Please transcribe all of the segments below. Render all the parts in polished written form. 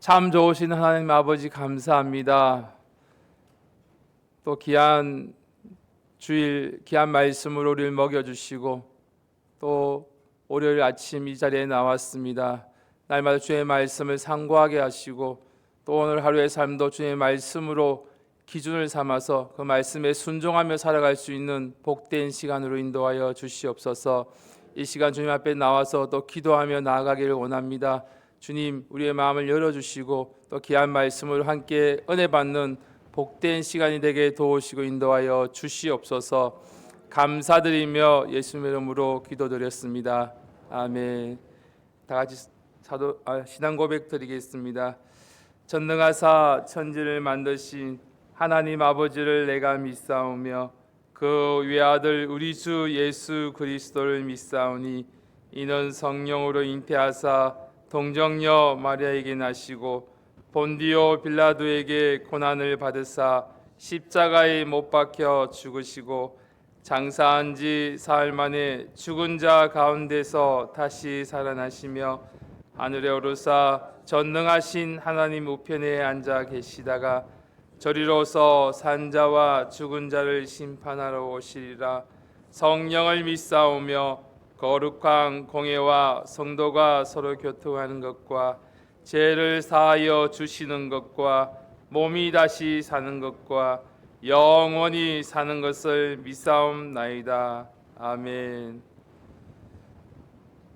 참 좋으신 하나님 아버지 감사합니다. 또 귀한 주일 귀한 말씀으로 우리를 먹여주시고 또 월요일 아침 이 자리에 나왔습니다. 날마다 주의 말씀을 상고하게 하시고 또 오늘 하루의 삶도 주의 말씀으로 기준을 삼아서 그 말씀에 순종하며 살아갈 수 있는 복된 시간으로 인도하여 주시옵소서. 이 시간 주님 앞에 나와서 또 기도하며 나아가기를 원합니다. 주님, 우리의 마음을 열어주시고 또 귀한 말씀으로 함께 은혜 받는 복된 시간이 되게 도우시고 인도하여 주시옵소서. 감사드리며 예수님의 이름으로 기도드렸습니다. 아멘. 다 같이 신앙 고백 드리겠습니다. 전능하사 천지를 만드신 하나님 아버지를 내가 믿사오며 그 외아들 우리 주 예수 그리스도를 믿사오니 이는 성령으로 잉태하사 동정녀 마리아에게 나시고 본디오 빌라도에게 고난을 받으사 십자가에 못 박혀 죽으시고 장사한 지 사흘 만에 죽은 자 가운데서 다시 살아나시며 하늘에 오르사 전능하신 하나님 우편에 앉아 계시다가 저리로서 산자와 죽은 자를 심판하러 오시리라. 성령을 믿사오며 거룩한 공회와 성도가 서로 교통하는 것과 죄를 사하여 주시는 것과 몸이 다시 사는 것과 영원히 사는 것을 믿사옵나이다. 아멘.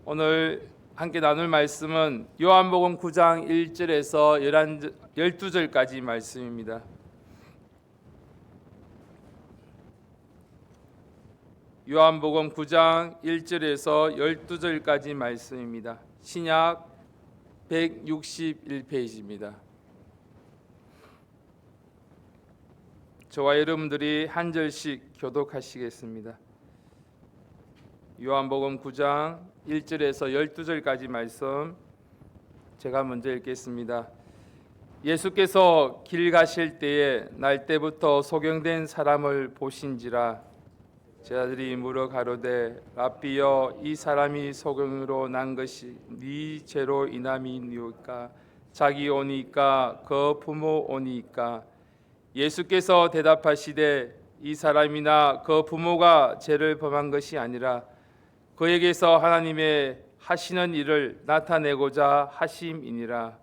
오늘 함께 나눌 말씀은 요한복음 9장 1절에서 12절까지 말씀입니다. 요한복음 9장 1절에서 12절까지 말씀입니다. 신약 161페이지입니다. 저와 여러분들이 한 절씩 교독하시겠습니다. 요한복음 9장 1절에서 12절까지 말씀 제가 먼저 읽겠습니다. 예수께서 길 가실 때에 날 때부터 소경된 사람을 보신지라. 제자들이 물어 가로되 랍비여 이 사람이 소경으로 난 것이 네 죄로 인함이니까 자기 오니까 그 부모 오니까. 예수께서 대답하시되 이 사람이나 그 부모가 죄를 범한 것이 아니라 그에게서 하나님의 하시는 일을 나타내고자 하심이니라.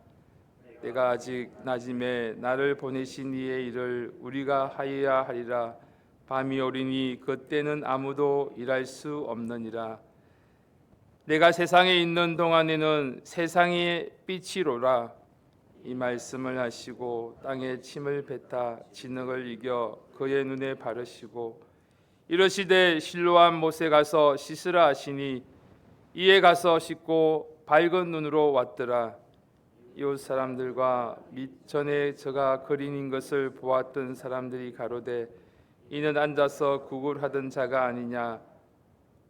내가 아직 낮음에 나를 보내신 이의 일을 우리가 하여야 하리라. 밤이 오리니 그때는 아무도 일할 수 없느니라. 내가 세상에 있는 동안에는 세상의 빛이로라. 이 말씀을 하시고 땅에 침을 뱉아 진흙을 이겨 그의 눈에 바르시고 이르시되 실로암 못에 가서 씻으라 하시니 이에 가서 씻고 밝은 눈으로 왔더라. 이웃 사람들과 및 전에 저가 거린인 것을 보았던 사람들이 가로되 이는 앉아서 구걸하던 자가 아니냐.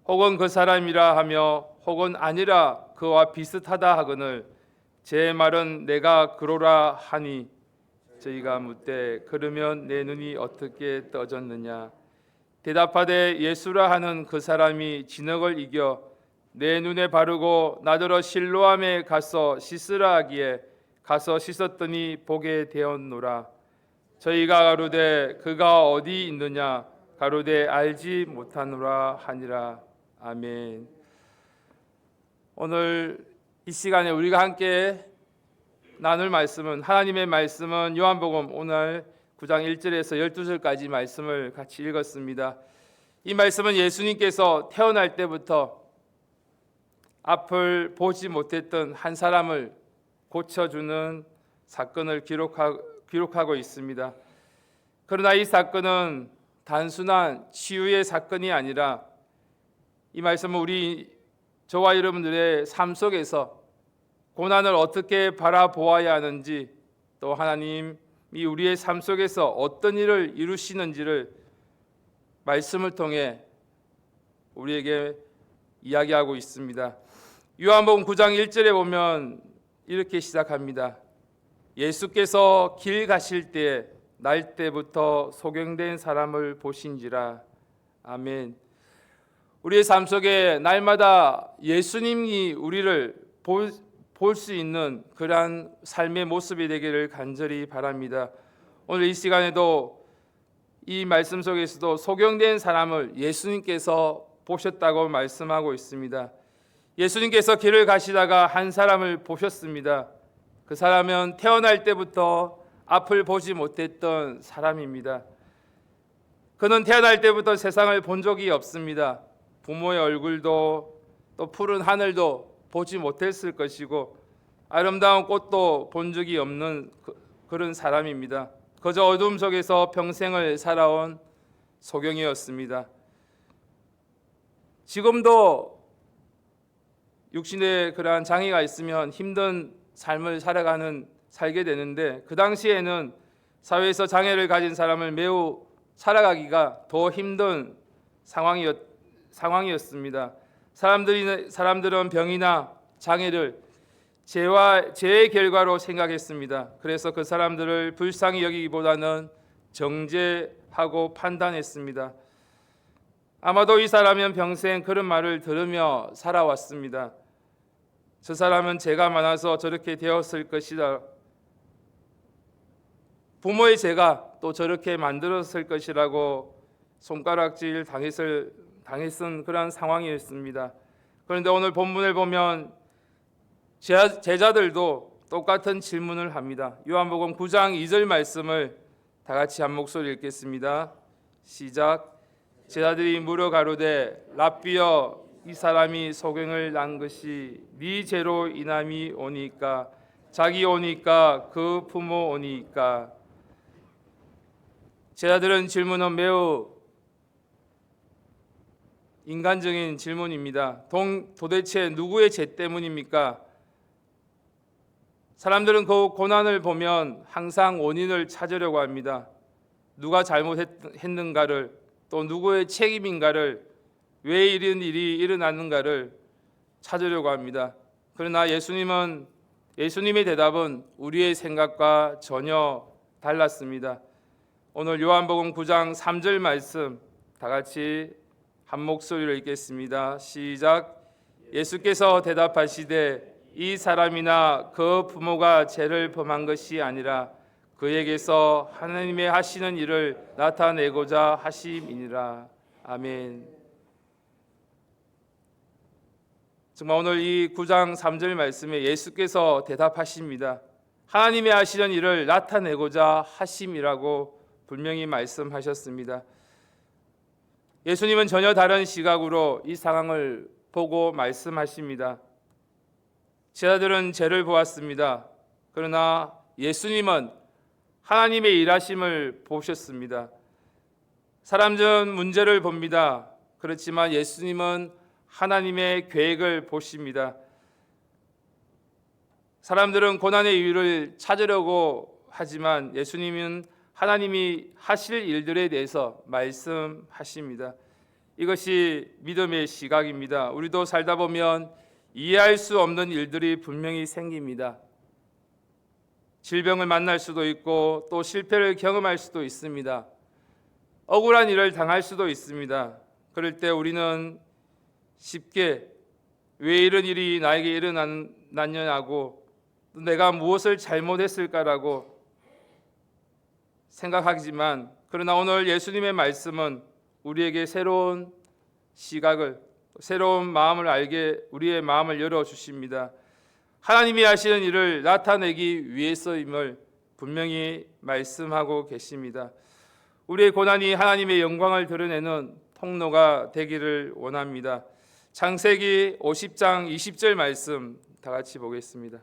혹은 그 사람이라 하며 혹은 아니라 그와 비슷하다 하거늘 제 말은 내가 그로라 하니 저희가 묻되 그러면 내 눈이 어떻게 떠졌느냐. 대답하되 예수라 하는 그 사람이 진흙을 이겨 내 눈에 바르고 나더러 실로암에 가서 씻으라 하기에 가서 씻었더니 보게 되었노라. 저희가 가로되 그가 어디 있느냐. 가로되 알지 못하노라 하니라. 아멘. 오늘 이 시간에 우리가 함께 나눌 말씀은 하나님의 말씀은 요한복음 오늘 9장 1절에서 12절까지 말씀을 같이 읽었습니다. 이 말씀은 예수님께서 태어날 때부터 앞을 보지 못했던 한 사람을 고쳐주는 사건을 기록하고 있습니다. 그러나 이 사건은 단순한 치유의 사건이 아니라 이 말씀은 저와 여러분들의 삶 속에서 고난을 어떻게 바라보아야 하는지 또 하나님이 우리의 삶 속에서 어떤 일을 이루시는지를 말씀을 통해 우리에게 이야기하고 있습니다. 요한복음 9장 1절에 보면 이렇게 시작합니다. 예수께서 길 가실 때에 날 때부터 소경된 사람을 보신지라. 아멘. 우리의 삶 속에 날마다 예수님이 우리를 볼 수 있는 그러한 삶의 모습이 되기를 간절히 바랍니다. 오늘 이 시간에도 이 말씀 속에서도 소경된 사람을 예수님께서 보셨다고 말씀하고 있습니다. 예수님께서 길을 가시다가 한 사람을 보셨습니다. 그 사람은 태어날 때부터 앞을 보지 못했던 사람입니다. 그는 태어날 때부터 세상을 본 적이 없습니다. 부모의 얼굴도 또 푸른 하늘도 보지 못했을 것이고 아름다운 꽃도 본 적이 없는 그런 사람입니다. 그저 어둠 속에서 평생을 살아온 소경이었습니다. 지금도 육신에 그러한 장애가 있으면 힘든 삶을 살게 되는데 그 당시에는 사회에서 장애를 가진 사람을 매우 살아가기가 더 힘든 상황이었습니다. 사람들은 병이나 장애를 죄의 결과로 생각했습니다. 그래서 그 사람들을 불쌍히 여기기보다는 정죄하고 판단했습니다. 아마도 이 사람은 평생 그런 말을 들으며 살아왔습니다. 저 사람은 죄가 많아서 저렇게 되었을 것이다. 부모의 죄가 또 저렇게 만들었을 것이라고 손가락질 당했던 그런 상황이었습니다. 그런데 오늘 본문을 보면 제자들도 똑같은 질문을 합니다. 요한복음 9장 2절 말씀을 다 같이 한 목소리 읽겠습니다. 시작. 제자들이 물어 가로되 랍비여 이 사람이 소경을 난 것이 네 죄로 인함이 오니까 자기 오니까 그 부모 오니까. 제자들은 질문은 매우 인간적인 질문입니다. 도대체 누구의 죄 때문입니까? 사람들은 그 고난을 보면 항상 원인을 찾으려고 합니다. 누가 잘못했는가를, 또 누구의 책임인가를, 왜 이런 일이 일어났는가를 찾으려고 합니다. 그러나 예수님의 대답은 우리의 생각과 전혀 달랐습니다. 오늘 요한복음 9장 3절 말씀 다 같이 한 목소리로 읽겠습니다. 시작. 예수께서 대답하시되 이 사람이나 그 부모가 죄를 범한 것이 아니라 그에게서 하나님의 하시는 일을 나타내고자 하심이니라. 아멘. 정말 오늘 이 9장 3절 말씀에 예수께서 대답하십니다. 하나님의 하시는 일을 나타내고자 하심이라고 분명히 말씀하셨습니다. 예수님은 전혀 다른 시각으로 이 상황을 보고 말씀하십니다. 제자들은 죄를 보았습니다. 그러나 예수님은 하나님의 일하심을 보셨습니다. 사람들은 문제를 봅니다. 그렇지만 예수님은 하나님의 계획을 보십니다. 사람들은 고난의 이유를 찾으려고 하지만 예수님은 하나님이 하실 일들에 대해서 말씀하십니다. 이것이 믿음의 시각입니다. 우리도 살다 보면 이해할 수 없는 일들이 분명히 생깁니다. 질병을 만날 수도 있고 또 실패를 경험할 수도 있습니다. 억울한 일을 당할 수도 있습니다. 그럴 때 우리는 쉽게 왜 이런 일이 나에게 일어났냐고, 내가 무엇을 잘못했을까라고 생각하지만, 그러나 오늘 예수님의 말씀은 우리에게 새로운 시각을, 새로운 마음을 우리의 마음을 열어주십니다. 하나님이 하시는 일을 나타내기 위해서임을 분명히 말씀하고 계십니다. 우리의 고난이 하나님의 영광을 드러내는 통로가 되기를 원합니다. 창세기 50장 20절 말씀 다 같이 보겠습니다.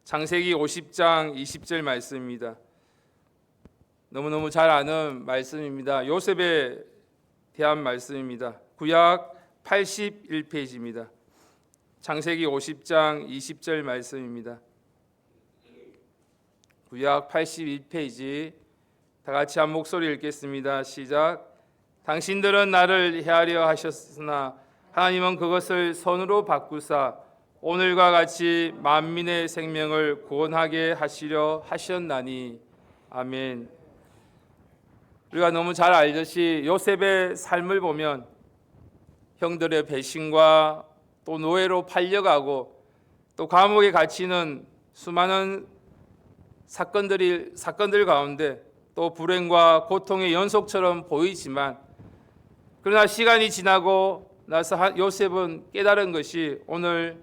창세기 50장 20절 말씀입니다. 너무너무 잘 아는 말씀입니다. 요셉에 대한 말씀입니다. 구약 81페이지입니다. 창세기 50장 20절 말씀입니다. 구약 81페이지 다 같이 한 목소리 읽겠습니다. 시작. 당신들은 나를 해하려 하셨으나 하나님은 그것을 선으로 바꾸사 오늘과 같이 만민의 생명을 구원하게 하시려 하셨나니. 아멘. 우리가 너무 잘 알듯이 요셉의 삶을 보면 형들의 배신과 또 노예로 팔려가고 또 감옥에 갇히는 수많은 사건들 가운데 또 불행과 고통의 연속처럼 보이지만, 그러나 시간이 지나고 나서 요셉은 깨달은 것이 오늘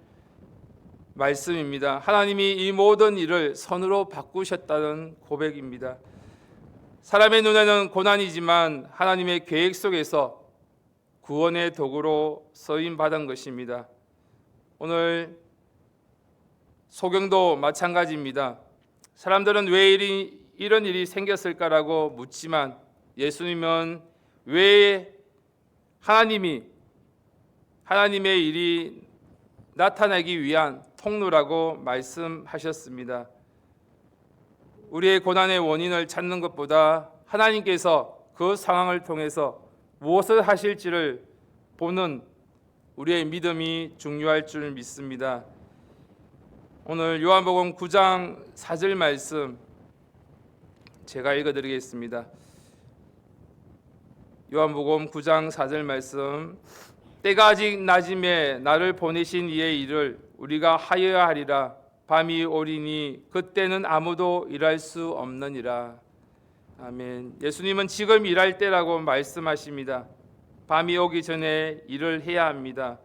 말씀입니다. 하나님이 이 모든 일을 선으로 바꾸셨다는 고백입니다. 사람의 눈에는 고난이지만 하나님의 계획 속에서 구원의 도구로 쓰임 받은 것입니다. 오늘 소경도 마찬가지입니다. 사람들은 왜 이런 일이 생겼을까라고 묻지만 예수님은 왜 하나님의 일이 나타나기 위한 통로라고 말씀하셨습니다. 우리의 고난의 원인을 찾는 것보다 하나님께서 그 상황을 통해서 무엇을 하실지를 보는 우리의 믿음이 중요할 줄 믿습니다. 오늘 요한복음 9장 4절 말씀 제가 읽어드리겠습니다. 요한복음 9장 4절 말씀, 때가 아직 낮음에 나를 보내신 이의 일을 우리가 하여야 하리라. 밤이 오리니 그때는 아무도 일할 수 없느니라. 아멘. 예수님은 지금 일할 때라고 말씀하십니다. 밤이 오기 전에 일을 해야 합니다.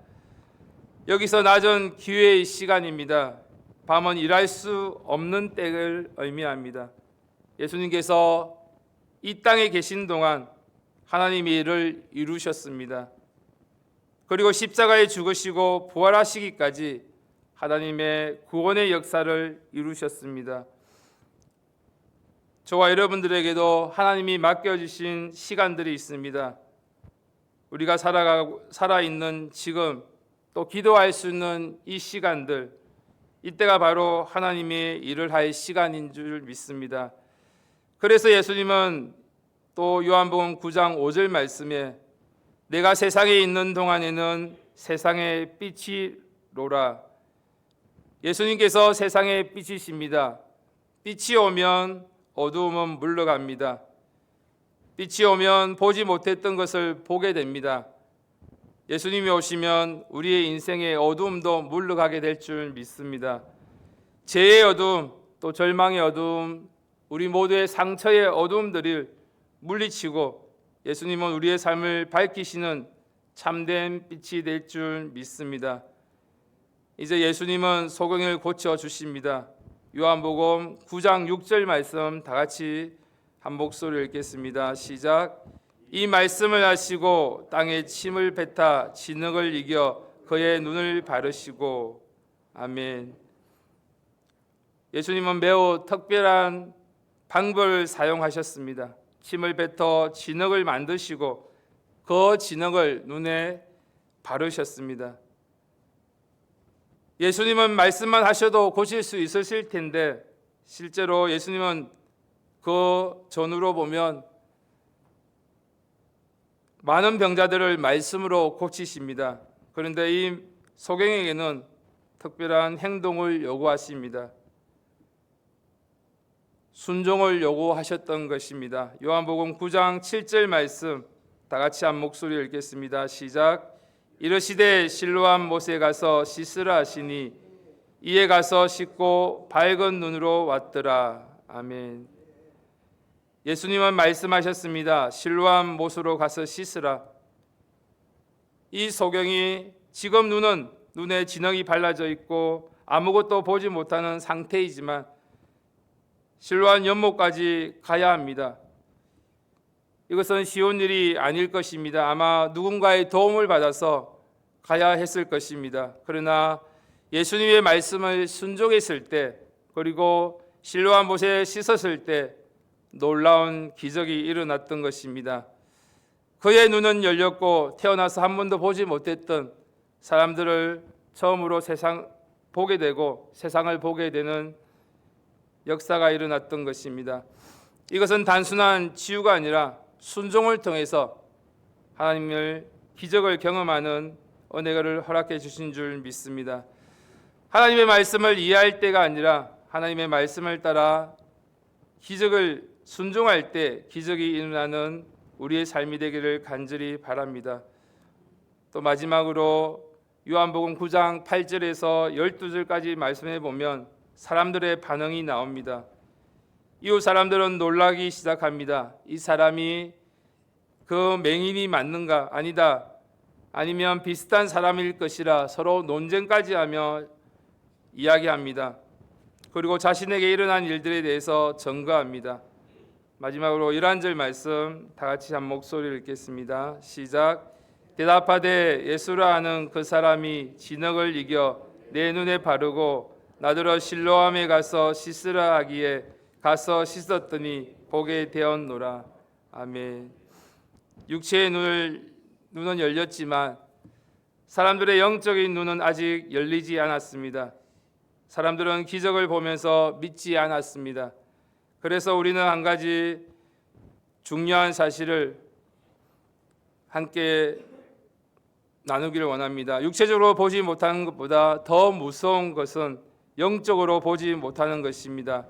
여기서 낮은 기회의 시간입니다. 밤은 일할 수 없는 때를 의미합니다. 예수님께서 이 땅에 계신 동안 하나님의 일을 이루셨습니다. 그리고 십자가에 죽으시고 부활하시기까지 하나님의 구원의 역사를 이루셨습니다. 저와 여러분들에게도 하나님이 맡겨주신 시간들이 있습니다. 우리가 살아있는 지금, 또 기도할 수 있는 이 시간들, 이때가 바로 하나님의 일을 할 시간인 줄 믿습니다. 그래서 예수님은 또 요한복음 9장 5절 말씀에 내가 세상에 있는 동안에는 세상의 빛이로라. 예수님께서 세상의 빛이십니다. 빛이 오면 어두움은 물러갑니다. 빛이 오면 보지 못했던 것을 보게 됩니다. 예수님이 오시면 우리의 인생의 어두움도 물러가게 될 줄 믿습니다. 죄의 어두움, 또 절망의 어두움, 우리 모두의 상처의 어두움들을 물리치고 예수님은 우리의 삶을 밝히시는 참된 빛이 될 줄 믿습니다. 이제 예수님은 소경을 고쳐 주십니다. 요한복음 9장 6절 말씀 다 같이 한 목소리로 읽겠습니다. 시작. 이 말씀을 하시고 땅에 침을 뱉어 진흙을 이겨 그의 눈을 바르시고. 아멘. 예수님은 매우 특별한 방법을 사용하셨습니다. 침을 뱉어 진흙을 만드시고 그 진흙을 눈에 바르셨습니다. 예수님은 말씀만 하셔도 고칠 수 있으실 텐데 실제로 예수님은 그 전후로 보면 많은 병자들을 말씀으로 고치십니다. 그런데 이 소경에게는 특별한 행동을 요구하십니다. 순종을 요구하셨던 것입니다. 요한복음 9장 7절 말씀 다 같이 한 목소리 읽겠습니다. 시작. 이르시되 실로암 못에 가서 씻으라 하시니 이에 가서 씻고 밝은 눈으로 왔더라. 아멘. 예수님은 말씀하셨습니다. 실로암 못으로 가서 씻으라. 이 소경이 지금 눈에 진흙이 발라져 있고 아무것도 보지 못하는 상태이지만 실로암 연못까지 가야 합니다. 이것은 쉬운 일이 아닐 것입니다. 아마 누군가의 도움을 받아서 가야 했을 것입니다. 그러나 예수님의 말씀을 순종했을 때, 그리고 실로암 못에 씻었을 때 놀라운 기적이 일어났던 것입니다. 그의 눈은 열렸고 태어나서 한 번도 보지 못했던 사람들을 처음으로 보게 되고 세상을 보게 되는 역사가 일어났던 것입니다. 이것은 단순한 치유가 아니라 순종을 통해서 하나님을 기적을 경험하는 은혜를 허락해 주신 줄 믿습니다. 하나님의 말씀을 이해할 때가 아니라 하나님의 말씀을 따라 기적을 순종할 때 기적이 일어나는 우리의 삶이 되기를 간절히 바랍니다. 또 마지막으로 요한복음 9장 8절에서 12절까지 말씀해 보면 사람들의 반응이 나옵니다. 이웃 사람들은 놀라기 시작합니다. 이 사람이 그 맹인이 맞는가? 아니다. 아니면 비슷한 사람일 것이라 서로 논쟁까지 하며 이야기합니다. 그리고 자신에게 일어난 일들에 대해서 증거합니다. 마지막으로 11절 말씀 다 같이 한 목소리를 읽겠습니다. 시작. 대답하되 예수라 하는 그 사람이 진흙을 이겨 내 눈에 바르고 나더러 실로암에 가서 씻으라 하기에 가서 씻었더니 보게 되었노라. 아멘. 육체의 눈은 열렸지만 사람들의 영적인 눈은 아직 열리지 않았습니다. 사람들은 기적을 보면서 믿지 않았습니다. 그래서 우리는 한 가지 중요한 사실을 함께 나누기를 원합니다. 육체적으로 보지 못하는 것보다 더 무서운 것은 영적으로 보지 못하는 것입니다.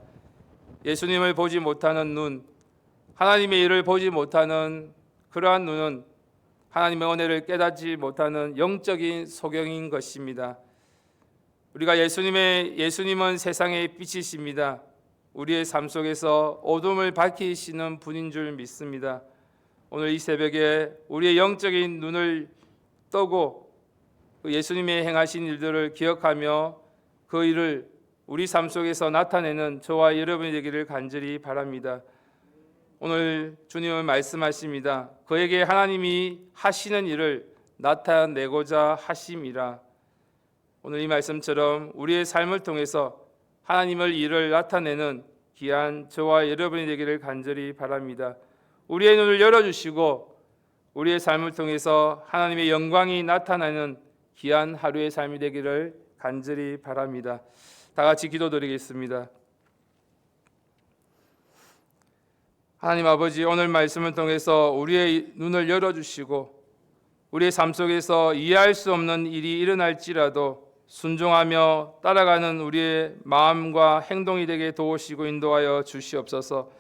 예수님을 보지 못하는 눈, 하나님의 일을 보지 못하는 그러한 눈은 하나님의 은혜를 깨닫지 못하는 영적인 소경인 것입니다. 우리가 예수님은 세상의 빛이십니다. 우리의 삶 속에서 어둠을 밝히시는 분인 줄 믿습니다. 오늘 이 새벽에 우리의 영적인 눈을 뜨고 예수님의 행하신 일들을 기억하며 그 일을 우리 삶 속에서 나타내는 저와 여러분이 되기를 간절히 바랍니다. 오늘 주님은 말씀하십니다. 그에게 하나님이 하시는 일을 나타내고자 하심이라. 오늘 이 말씀처럼 우리의 삶을 통해서 하나님의 일을 나타내는 귀한 저와 여러분이 되기를 간절히 바랍니다. 우리의 눈을 열어주시고 우리의 삶을 통해서 하나님의 영광이 나타나는 귀한 하루의 삶이 되기를 간절히 바랍니다. 다 같이 기도드리겠습니다. 하나님 아버지, 오늘 말씀을 통해서 우리의 눈을 열어주시고 우리의 삶 속에서 이해할 수 없는 일이 일어날지라도 순종하며 따라가는 우리의 마음과 행동이 되게 도우시고 인도하여 주시옵소서.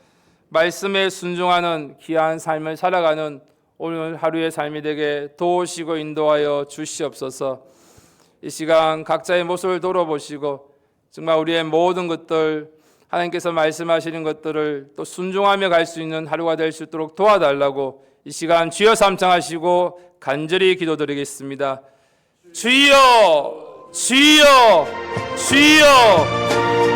말씀에 순종하는 귀한 삶을 살아가는 오늘 하루의 삶이 되게 도우시고 인도하여 주시옵소서. 이 시간 각자의 모습을 돌아보시고 정말 우리의 모든 것들, 하나님께서 말씀하시는 것들을 또 순종하며 갈 수 있는 하루가 될 수 있도록 도와달라고 이 시간 주여 삼창하시고 간절히 기도드리겠습니다. 주여, 주여, 주여.